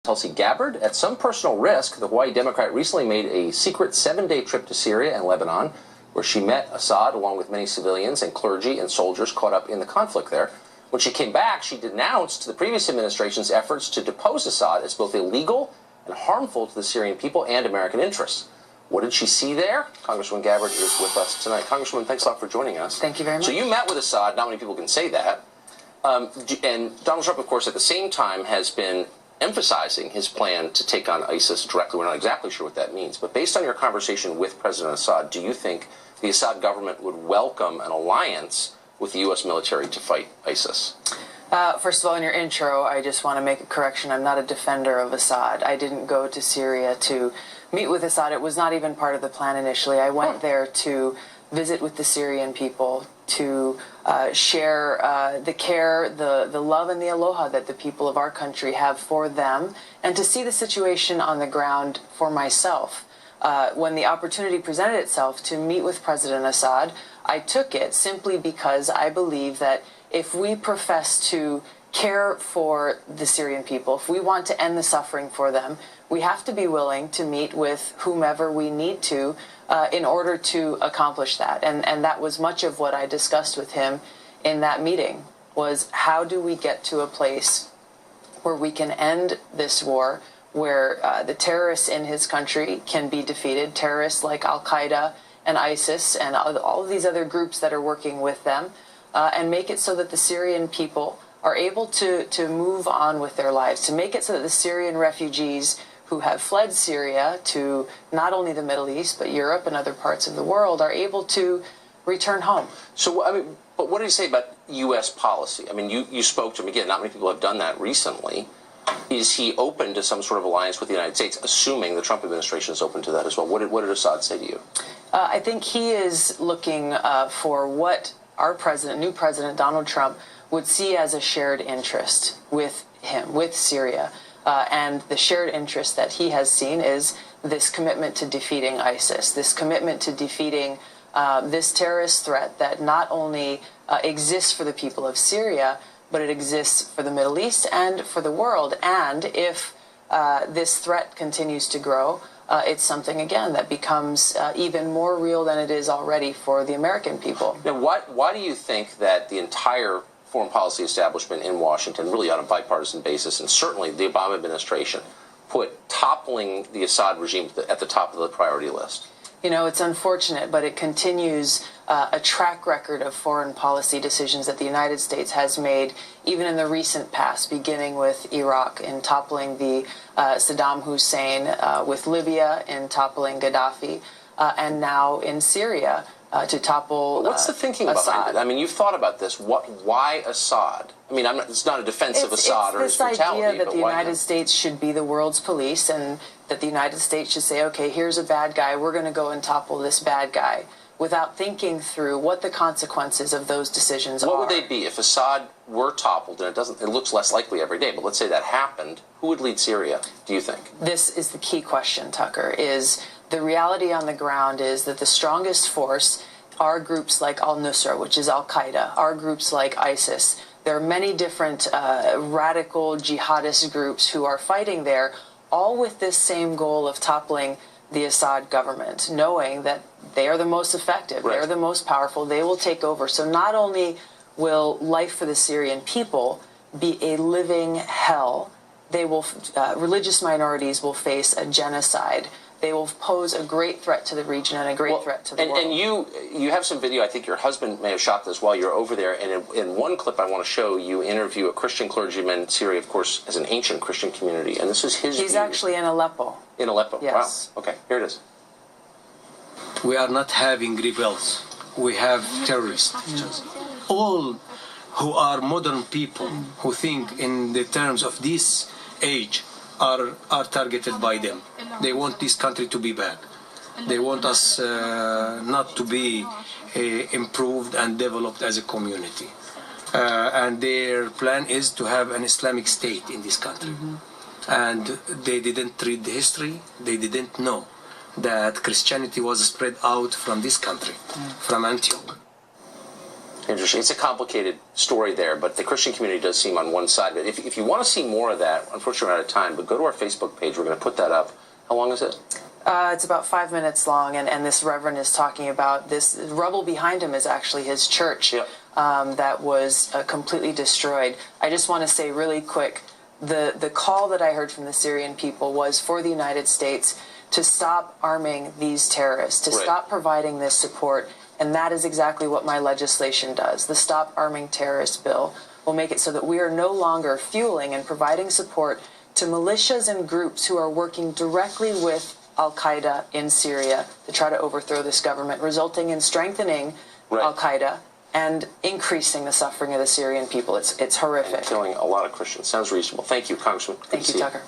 Tulsi Gabbard, at some personal risk, the Hawaii Democrat recently made a secret 7-day trip to Syria and Lebanon, where she met Assad along with many civilians and clergy and soldiers caught up in the conflict there. When she came back, she denounced the previous administration's efforts to depose Assad as both illegal and harmful to the Syrian people and American interests. What did she see there? Congresswoman Gabbard is with us tonight. Congresswoman, thanks a lot for joining us. Thank you very much. So you met with Assad. Not many people can say that. And Donald Trump, of course, at the same time has been emphasizing his plan to take on ISIS directly. We're not exactly sure what that means. But based on your conversation with President Assad, do you think the Assad government would welcome an alliance with the U.S. military to fight ISIS? First of all, in your intro, I just want to make a correction. I'm not a defender of Assad. I didn't go to Syria to meet with Assad. It was not even part of the plan initially. I went there to visit with the Syrian people, to share the care, the love, and the aloha that the people of our country have for them, and to see the situation on the ground for myself. When the opportunity presented itself to meet with President Assad, I took it simply because I believe that if we profess to care for the Syrian people, if we want to end the suffering for them, we have to be willing to meet with whomever we need to in order to accomplish that. And that was much of what I discussed with him in that meeting, was how do we get to a place where we can end this war, where the terrorists in his country can be defeated, terrorists like Al-Qaeda and ISIS and all of these other groups that are working with them, and make it so that the Syrian people are able to move on with their lives, to make it so that the Syrian refugees who have fled Syria to not only the Middle East, but Europe and other parts of the world are able to return home. So, I mean, but what did he say about U.S. policy? I mean, you spoke to him again. Not many people have done that recently. Is he open to some sort of alliance with the United States, assuming the Trump administration is open to that as well? What did Assad say to you? I think he is looking for what our president, new president Donald Trump, would see as a shared interest with him, with Syria. And the shared interest that he has seen is this commitment to defeating ISIS, this commitment to defeating this terrorist threat that not only exists for the people of Syria, but it exists for the Middle East and for the world. And if this threat continues to grow, it's something, again, that becomes even more real than it is already for the American people. Now, why do you think that the entire foreign policy establishment in Washington, really on a bipartisan basis, and certainly the Obama administration, put toppling the Assad regime at the top of the priority list? You know, it's unfortunate, but it continues a track record of foreign policy decisions that the United States has made, even in the recent past, beginning with Iraq in toppling the Saddam Hussein, with Libya in toppling Gaddafi, and now in Syria to topple What's the thinking behind it? I mean, you've thought about this. Why Assad? I mean, it's not a defense of Assad or his brutality. It's this idea that the United States should be the world's police, and that the United States should say, okay, here's a bad guy, we're going to go and topple this bad guy, without thinking through what the consequences of those decisions are. What would they be if Assad were toppled? And it looks less likely every day, but let's say that happened. Who would lead Syria, do you think? This is the key question, Tucker, is the reality on the ground is that the strongest force are groups like al-Nusra, which is Al-Qaeda, are groups like ISIS. There are many different radical jihadist groups who are fighting there, all with this same goal of toppling the Assad government, knowing that they are the most effective, right, they're the most powerful, they will take over. So not only will life for the Syrian people be a living hell, they will, religious minorities will face a genocide. They will pose a great threat to the region and a great threat to the world. And you have some video, I think your husband may have shot this while you're over there, and in one clip I want to show, you interview a Christian clergyman. Syria, of course, has an ancient Christian community, and this is his He's view. actually in Aleppo. In Aleppo, yes. Wow. Okay, here it is. We are not having rebels. We have terrorists. All who are modern people who think in the terms of this age are targeted by them. They want this country to be bad. They want us not to be improved and developed as a community. And their plan is to have an Islamic state in this country. And they didn't read the history. They didn't know that Christianity was spread out from this country, from Antioch. Interesting. It's a complicated story there, but the Christian community does seem on one side of it. If you want to see more of that, unfortunately we're out of time, but go to our Facebook page. We're going to put that up. How long is it? It's about 5 minutes long, and this reverend is talking about this rubble behind him is actually his church. Yep. That was completely destroyed. I just want to say really quick, the call that I heard from the Syrian people was for the United States to stop arming these terrorists, to stop providing this support, and that is exactly what my legislation does. The Stop Arming Terrorists bill will make it so that we are no longer fueling and providing support to militias and groups who are working directly with Al-Qaeda in Syria to try to overthrow this government, resulting in strengthening Al-Qaeda and increasing the suffering of the Syrian people. It's horrific. And killing a lot of Christians. Sounds reasonable. Thank you, Congressman. Thank you, Tucker.